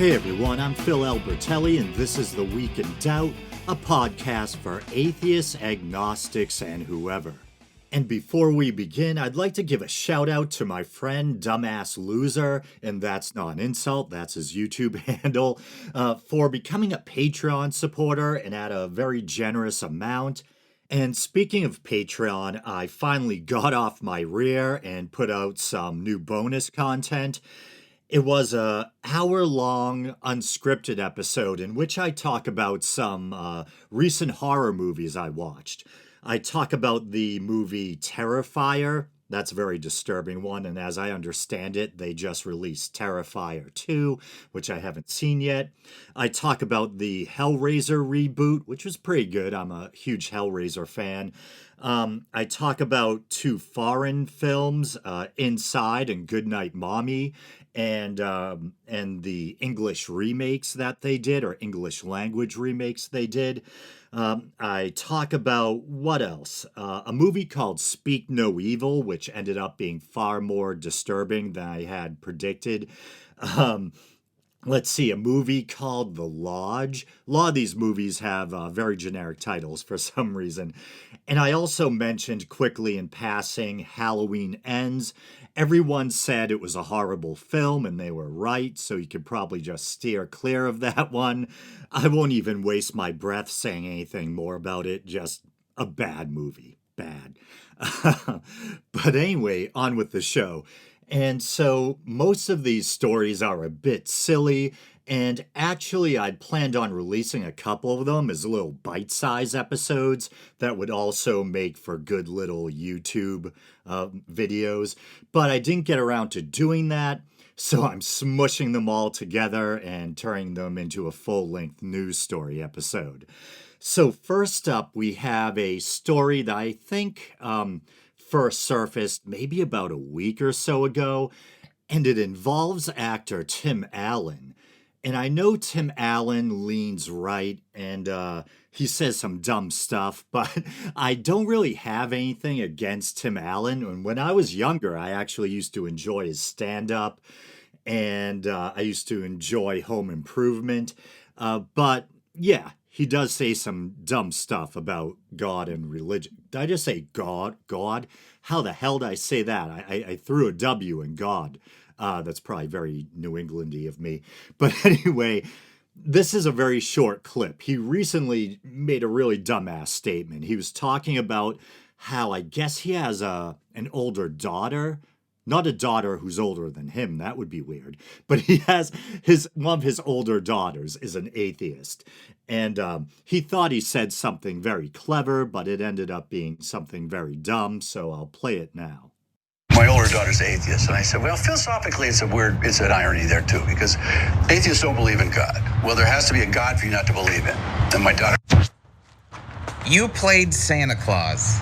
Hey everyone, I'm Phil Albertelli, and this is The Week in Doubt, a podcast for atheists, agnostics, and whoever. And before we begin, I'd like to give a shout out to my friend Dumbass Loser, and that's not an insult, that's his YouTube handle, for becoming a Patreon supporter and at a very generous amount. And speaking of Patreon, I finally got off my rear and put out some new bonus content. It was a hour-long unscripted episode in which I talk about some recent horror movies I watched. I talk about the movie Terrifier. That's a very disturbing one, and as I understand it, they just released Terrifier 2, which I haven't seen yet. I talk about the Hellraiser reboot, which was pretty good. I'm a huge Hellraiser fan. I talk about two foreign films, Inside and Goodnight Mommy, and the English remakes that they did, or English language remakes they did. I talk about, what else? A movie called Speak No Evil, which ended up being far more disturbing than I had predicted. Let's see, a movie called The Lodge. A lot of these movies have very generic titles for some reason. And I also mentioned quickly in passing Halloween Ends. Everyone said it was a horrible film, and they were right, so you could probably just steer clear of that one. I won't even waste my breath saying anything more about it, just a bad movie. Bad. But anyway, on with the show. And so most of these stories are a bit silly, and actually I'd planned on releasing a couple of them as little bite-sized episodes that would also make for good little YouTube videos, but I didn't get around to doing that, so I'm smushing them all together and turning them into a full-length news story episode. So first up, we have a story that I think first surfaced maybe about a week or so ago, and it involves actor Tim Allen. And I know Tim Allen leans right, and he says some dumb stuff, but I don't really have anything against Tim Allen. And when I was younger, I actually used to enjoy his stand-up, and I used to enjoy Home Improvement. But yeah, he does say some dumb stuff about God and religion. Did I just say God? God? How the hell did I say that? I threw a W in God. That's probably very New Englandy of me. But anyway, this is a very short clip. He recently made a really dumbass statement. He was talking about how I guess he has an older daughter. Not a daughter who's older than him, that would be weird. But he has one of his older daughters is an atheist. And he thought he said something very clever, but it ended up being something very dumb, so I'll play it now. My older daughter's atheist, and I said, well, philosophically, it's an irony there, too, because atheists don't believe in God. Well, there has to be a God for you not to believe in. And my daughter... You played Santa Claus.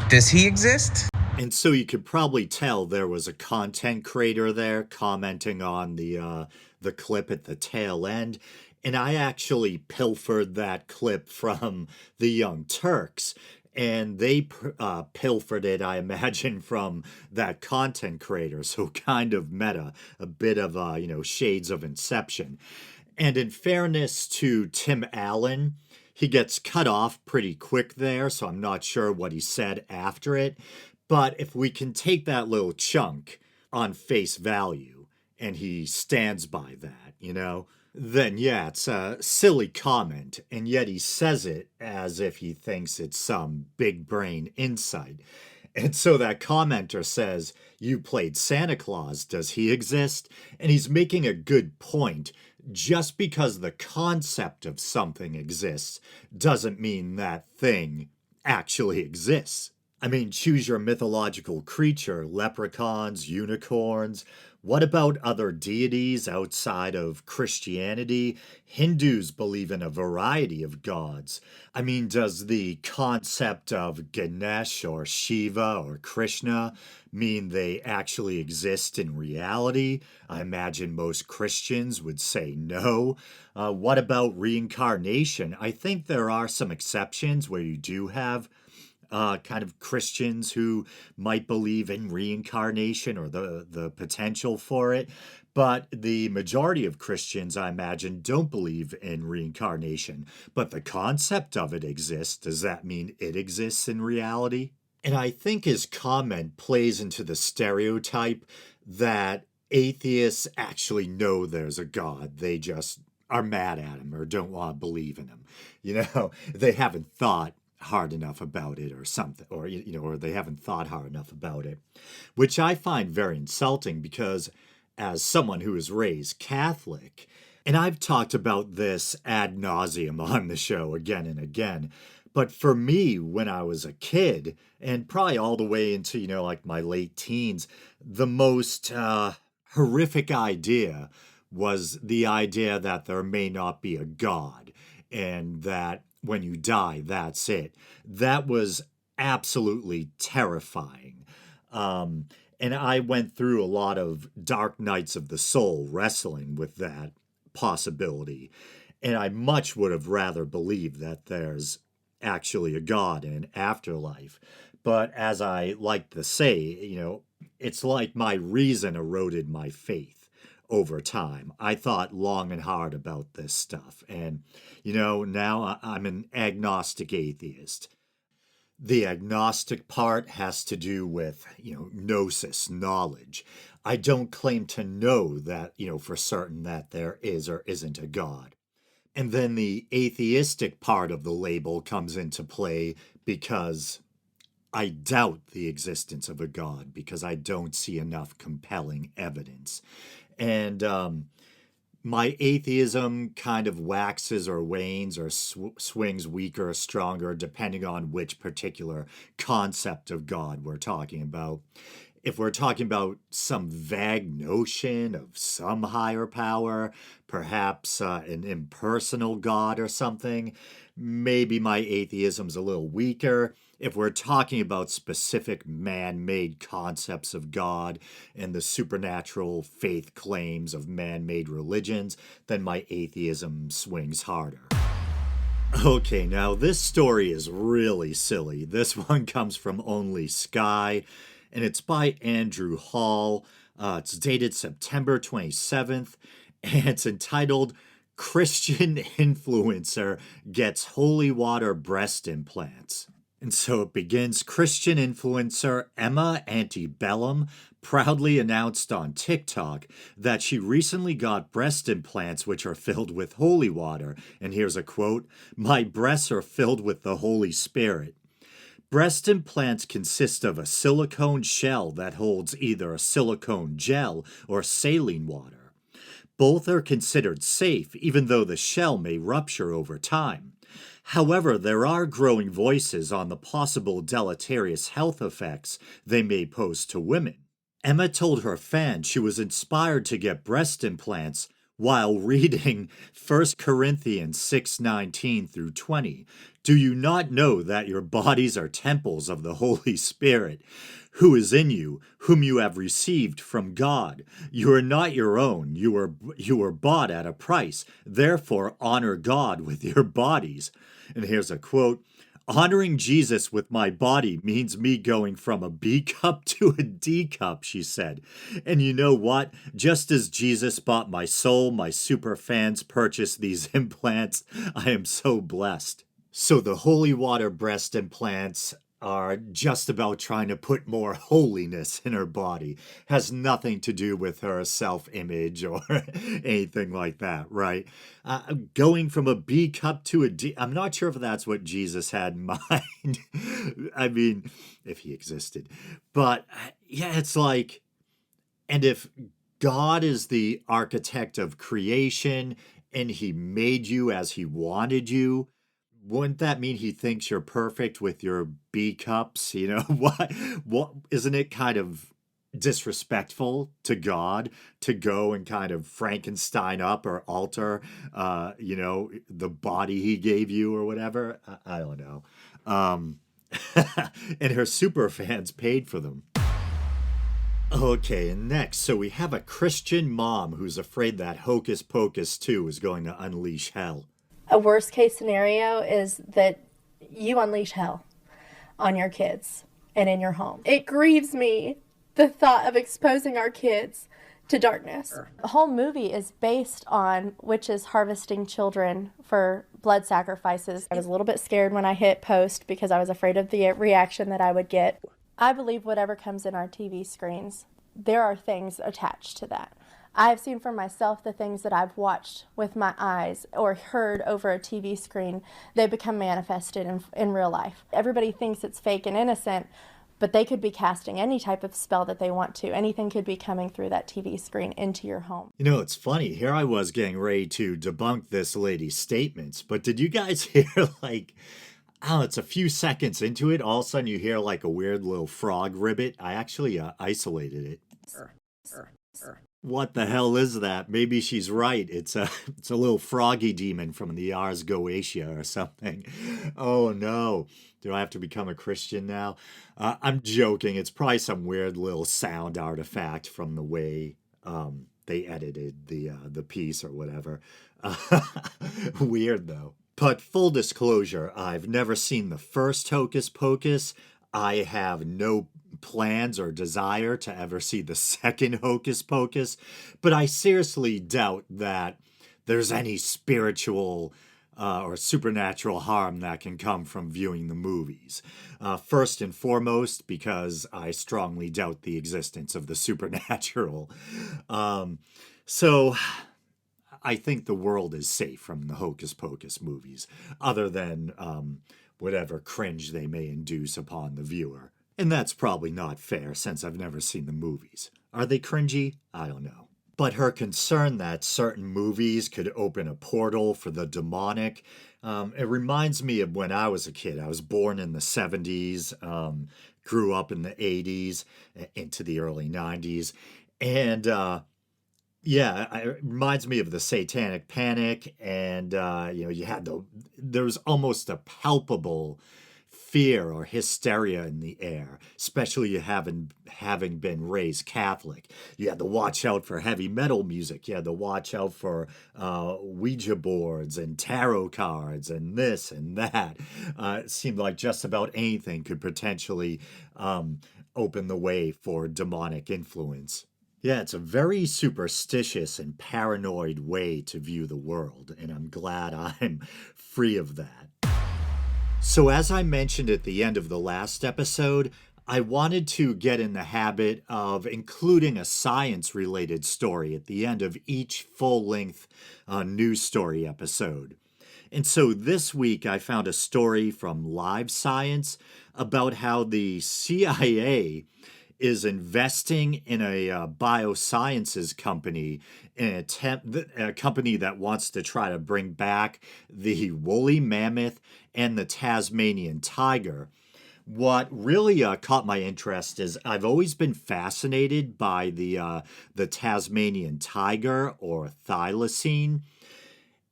Does he exist? And so you could probably tell there was a content creator there commenting on the clip at the tail end. And I actually pilfered that clip from the Young Turks. And they pilfered it, I imagine, from that content creator. So kind of meta, a bit of, shades of Inception. And in fairness to Tim Allen, he gets cut off pretty quick there, so I'm not sure what he said after it. But if we can take that little chunk on face value, and he stands by that, then yeah, it's a silly comment, and yet he says it as if he thinks it's some big brain insight. And so that commenter says, you played Santa Claus, does he exist? And he's making a good point. Just because the concept of something exists doesn't mean that thing actually exists. I mean, choose your mythological creature, leprechauns, unicorns. What about other deities outside of Christianity? Hindus believe in a variety of gods. I mean, does the concept of Ganesh or Shiva or Krishna mean they actually exist in reality? I imagine most Christians would say no. What about reincarnation? I think there are some exceptions where you do have kind of Christians who might believe in reincarnation or the potential for it. But the majority of Christians, I imagine, don't believe in reincarnation. But the concept of it exists. Does that mean it exists in reality? And I think his comment plays into the stereotype that atheists actually know there's a God. They just are mad at him or don't want to believe in him. They haven't thought hard enough about it or something, or they haven't thought hard enough about it, which I find very insulting because as someone who was raised Catholic, and I've talked about this ad nauseum on the show again and again, but for me, when I was a kid, and probably all the way into, like my late teens, the most horrific idea was the idea that there may not be a God and that when you die, that's it. That was absolutely terrifying. And I went through a lot of dark nights of the soul wrestling with that possibility. And I much would have rather believed that there's actually a God and an afterlife. But as I like to say, it's like my reason eroded my faith over time. I thought long and hard about this stuff. And, now I'm an agnostic atheist. The agnostic part has to do with, gnosis, knowledge. I don't claim to know that, for certain that there is or isn't a God. And then the atheistic part of the label comes into play because I doubt the existence of a God because I don't see enough compelling evidence. And my atheism kind of waxes or wanes or swings weaker or stronger depending on which particular concept of God we're talking about. If we're talking about some vague notion of some higher power, perhaps an impersonal God or something, maybe my atheism's a little weaker. If we're talking about specific man-made concepts of God and the supernatural faith claims of man-made religions, then my atheism swings harder. Okay, now this story is really silly. This one comes from Only Sky, and it's by Andrew Hall. It's dated September 27th, and it's entitled Christian Influencer Gets Holy Water Breast Implants. And so it begins. Christian influencer Emma Antebellum proudly announced on TikTok that she recently got breast implants which are filled with holy water. And here's a quote, "My breasts are filled with the Holy Spirit." Breast implants consist of a silicone shell that holds either a silicone gel or saline water. Both are considered safe, even though the shell may rupture over time. However, there are growing voices on the possible deleterious health effects they may pose to women. Emma told her fans she was inspired to get breast implants while reading 1 Corinthians 6:19 through 20. "Do you not know that your bodies are temples of the Holy Spirit, who is in you, whom you have received from God? You are not your own. You were bought at a price. Therefore, honor God with your bodies." And here's a quote, "Honoring Jesus with my body means me going from a B cup to a D cup," she said. "And you know what? Just as Jesus bought my soul, my super fans purchased these implants. I am so blessed." So the holy water breast implants are just about trying to put more holiness in her body. Has nothing to do with her self-image or anything like that, right? Going from a B cup to a D, I'm not sure if that's what Jesus had in mind. I mean, if he existed. But yeah, it's like, and if God is the architect of creation and he made you as he wanted you, wouldn't that mean he thinks you're perfect with your B cups? What isn't it kind of disrespectful to God to go and kind of Frankenstein up or alter, the body he gave you or whatever? I don't know. And her super fans paid for them. Okay, and next, so we have a Christian mom who's afraid that Hocus Pocus 2 is going to unleash hell. A worst case scenario is that you unleash hell. on your kids and in your home. It grieves me, the thought of exposing our kids to darkness. The whole movie is based on witches harvesting children for blood sacrifices. I was a little bit scared when I hit post because I was afraid of the reaction that I would get. I believe whatever comes in our TV screens, there are things attached to that. I've seen for myself the things that I've watched with my eyes or heard over a TV screen, they become manifested in real life. Everybody thinks it's fake and innocent, but they could be casting any type of spell that they want to. Anything could be coming through that TV screen into your home. You know, it's funny. Here I was getting ready to debunk this lady's statements, but did you guys hear, like, oh, it's a few seconds into it, all of a sudden you hear like a weird little frog ribbit? I actually isolated it. What the hell is that? Maybe she's right. It's a little froggy demon from the Ars Goetia or something. Oh no. Do I have to become a Christian now? I'm joking. It's probably some weird little sound artifact from the way they edited the piece or whatever. Weird though. But full disclosure, I've never seen the first Hocus Pocus. I have no plans or desire to ever see the second Hocus Pocus, but I seriously doubt that there's any spiritual or supernatural harm that can come from viewing the movies. First and foremost, because I strongly doubt the existence of the supernatural. So I think the world is safe from the Hocus Pocus movies, other than whatever cringe they may induce upon the viewer. And that's probably not fair since I've never seen the movies. Are they cringy? I don't know. But her concern that certain movies could open a portal for the demonic, it reminds me of when I was a kid. I was born in the 70s, grew up in the 80s, into the early 90s. And yeah, it reminds me of the Satanic Panic. And, you had there was almost a palpable fear or hysteria in the air, especially having been raised Catholic. You had to watch out for heavy metal music. You had to watch out for Ouija boards and tarot cards and this and that. It seemed like just about anything could potentially open the way for demonic influence. Yeah, it's a very superstitious and paranoid way to view the world, and I'm glad I'm free of that. So as I mentioned at the end of the last episode, I wanted to get in the habit of including a science-related story at the end of each full-length news story episode. And so this week I found a story from Live Science about how the CIA is investing in a biosciences company, a company that wants to try to bring back the woolly mammoth and the Tasmanian tiger. What really caught my interest is I've always been fascinated by the Tasmanian tiger, or thylacine.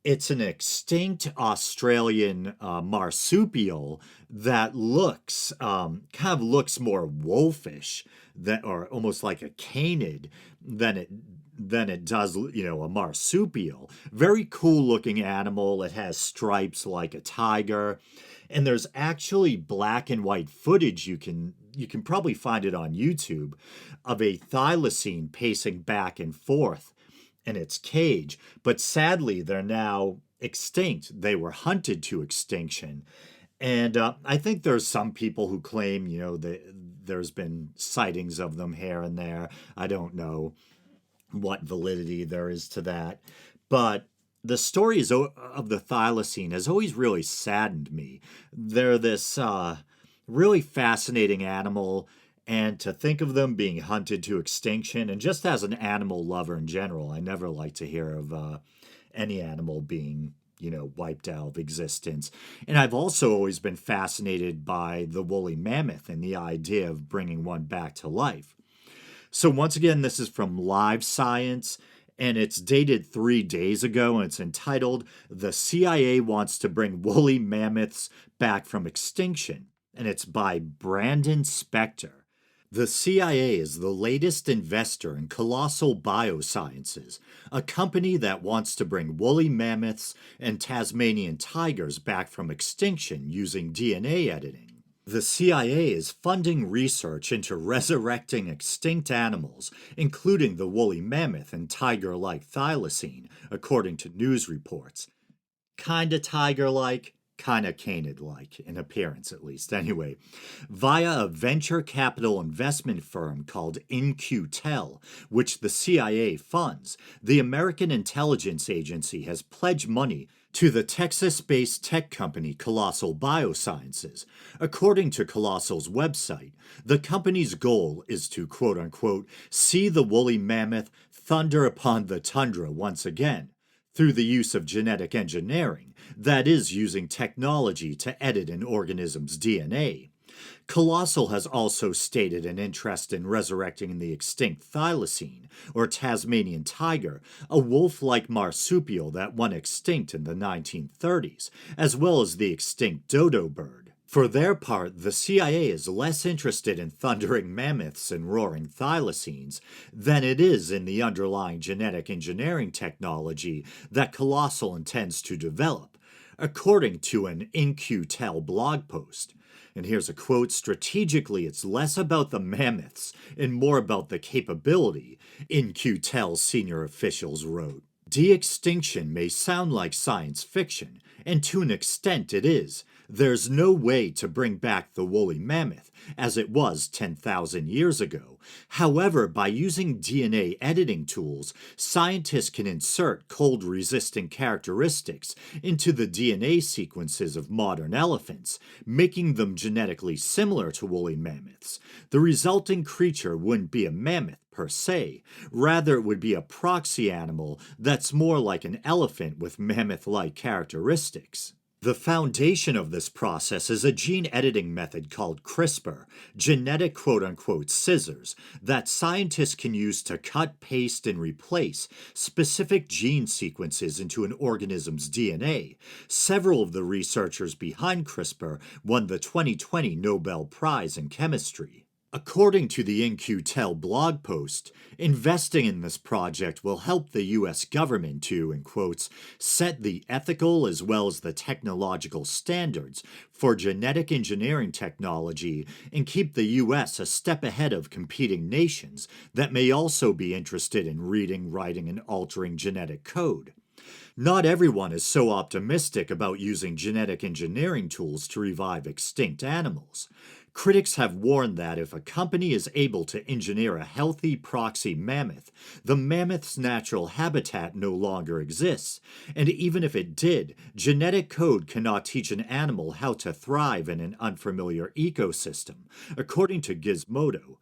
It's an extinct Australian marsupial that looks more wolfish or almost like a canid than it does, a marsupial. Very cool looking animal. It has stripes like a tiger, and there's actually black and white footage you can probably find it on YouTube of a thylacine pacing back and forth in its cage, but sadly they're now extinct. They were hunted to extinction. And I think there's some people who claim, that there's been sightings of them here and there. I don't know what validity there is to that. But the stories of the thylacine has always really saddened me. They're this really fascinating animal, and to think of them being hunted to extinction, and just as an animal lover in general, I never like to hear of any animal being, wiped out of existence. And I've also always been fascinated by the woolly mammoth and the idea of bringing one back to life. So once again, this is from Live Science, and it's dated 3 days ago, and it's entitled, "The CIA Wants to Bring Woolly Mammoths Back from Extinction," and it's by Brandon Spector. The CIA is the latest investor in Colossal Biosciences, a company that wants to bring woolly mammoths and Tasmanian tigers back from extinction using DNA editing. The CIA is funding research into resurrecting extinct animals, including the woolly mammoth and tiger-like thylacine, according to news reports. Kinda tiger-like, kinda canid-like, in appearance at least, anyway, via a venture capital investment firm called In-Q-Tel, which the CIA funds. The American intelligence agency has pledged money to the Texas-based tech company Colossal Biosciences. According to Colossal's website, the company's goal is to quote-unquote see the woolly mammoth thunder upon the tundra once again, through the use of genetic engineering, that is, using technology to edit an organism's DNA. Colossal has also stated an interest in resurrecting the extinct thylacine, or Tasmanian tiger, a wolf-like marsupial that went extinct in the 1930s, as well as the extinct dodo bird. For their part, the CIA is less interested in thundering mammoths and roaring thylacines than it is in the underlying genetic engineering technology that Colossal intends to develop, according to an In-Q-Tel blog post. And here's a quote, strategically, it's less about the mammoths and more about the capability, In-Q-Tel's senior officials wrote. De-extinction may sound like science fiction, and to an extent it is. There's no way to bring back the woolly mammoth, as it was 10,000 years ago. However, by using DNA editing tools, scientists can insert cold-resistant characteristics into the DNA sequences of modern elephants, making them genetically similar to woolly mammoths. The resulting creature wouldn't be a mammoth per se. Rather, it would be a proxy animal that's more like an elephant with mammoth-like characteristics. The foundation of this process is a gene editing method called CRISPR, genetic quote-unquote scissors, that scientists can use to cut, paste, and replace specific gene sequences into an organism's DNA. Several of the researchers behind CRISPR won the 2020 Nobel Prize in Chemistry. According to the In-Q-Tel blog post, investing in this project will help the U.S. government to, in quotes, set the ethical as well as the technological standards for genetic engineering technology and keep the U.S. a step ahead of competing nations that may also be interested in reading, writing, and altering genetic code. Not everyone is so optimistic about using genetic engineering tools to revive extinct animals. Critics have warned that if a company is able to engineer a healthy proxy mammoth, the mammoth's natural habitat no longer exists, and even if it did, genetic code cannot teach an animal how to thrive in an unfamiliar ecosystem, according to Gizmodo.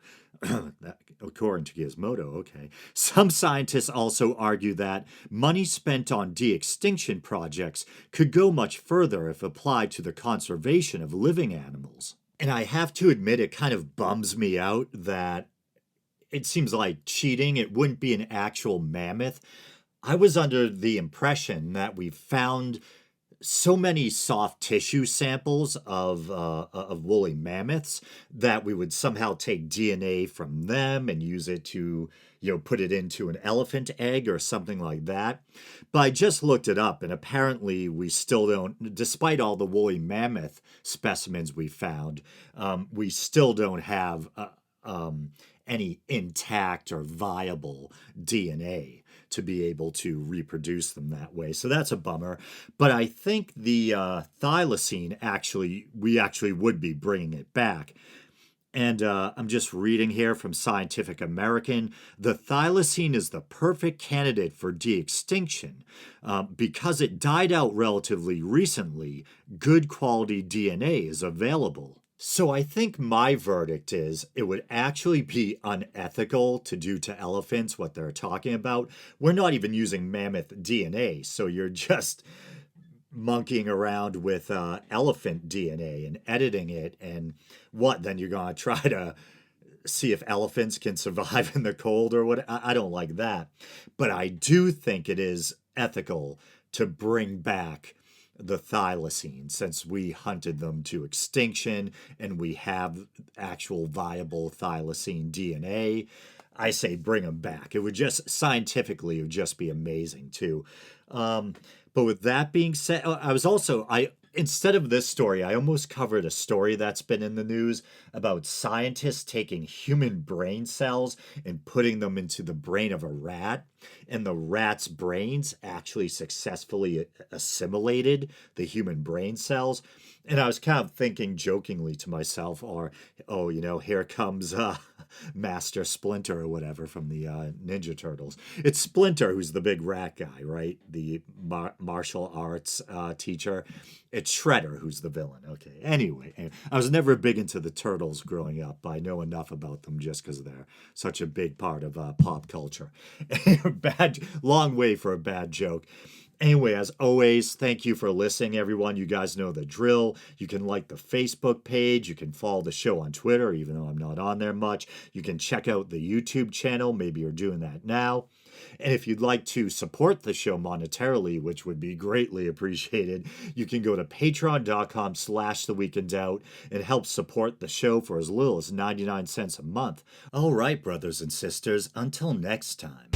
According to Gizmodo, okay. Some scientists also argue that money spent on de-extinction projects could go much further if applied to the conservation of living animals. And I have to admit, it kind of bums me out that it seems like cheating. It wouldn't be an actual mammoth. I was under the impression that we found so many soft tissue samples of woolly mammoths that we would somehow take DNA from them and use it to, put it into an elephant egg or something like that. But I just looked it up, and apparently we still don't, despite all the woolly mammoth specimens we found, we still don't have any intact or viable DNA to be able to reproduce them that way. So that's a bummer. But I think the thylacine, we actually would be bringing it back. And I'm just reading here from Scientific American. The thylacine is the perfect candidate for de-extinction. Because it died out relatively recently, good quality DNA is available. So I think my verdict is it would actually be unethical to do to elephants what they're talking about. We're not even using mammoth DNA, so you're just monkeying around with elephant DNA and editing it, and then you're going to try to see if elephants can survive in the cold or what? I don't like that. But I do think it is ethical to bring back the thylacine, since we hunted them to extinction and we have actual viable thylacine DNA. I say bring them back. It would just, scientifically, it would just be amazing too. But with that being said, Instead of this story, I almost covered a story that's been in the news about scientists taking human brain cells and putting them into the brain of a rat, and the rat's brains actually successfully assimilated the human brain cells. And I was kind of thinking jokingly to myself, or, oh, here comes Master Splinter or whatever from the Ninja Turtles. It's Splinter who's the big rat guy, right? The martial arts teacher. It's Shredder who's the villain. Okay, anyway, I was never big into the Turtles growing up. I know enough about them just because they're such a big part of pop culture. Long way for a bad joke. Anyway, as always, thank you for listening, everyone. You guys know the drill. You can like the Facebook page. You can follow the show on Twitter, even though I'm not on there much. You can check out the YouTube channel. Maybe you're doing that now. And if you'd like to support the show monetarily, which would be greatly appreciated, you can go to patreon.com/theweekendoubt and help support the show for as little as 99 cents a month. All right, brothers and sisters, until next time.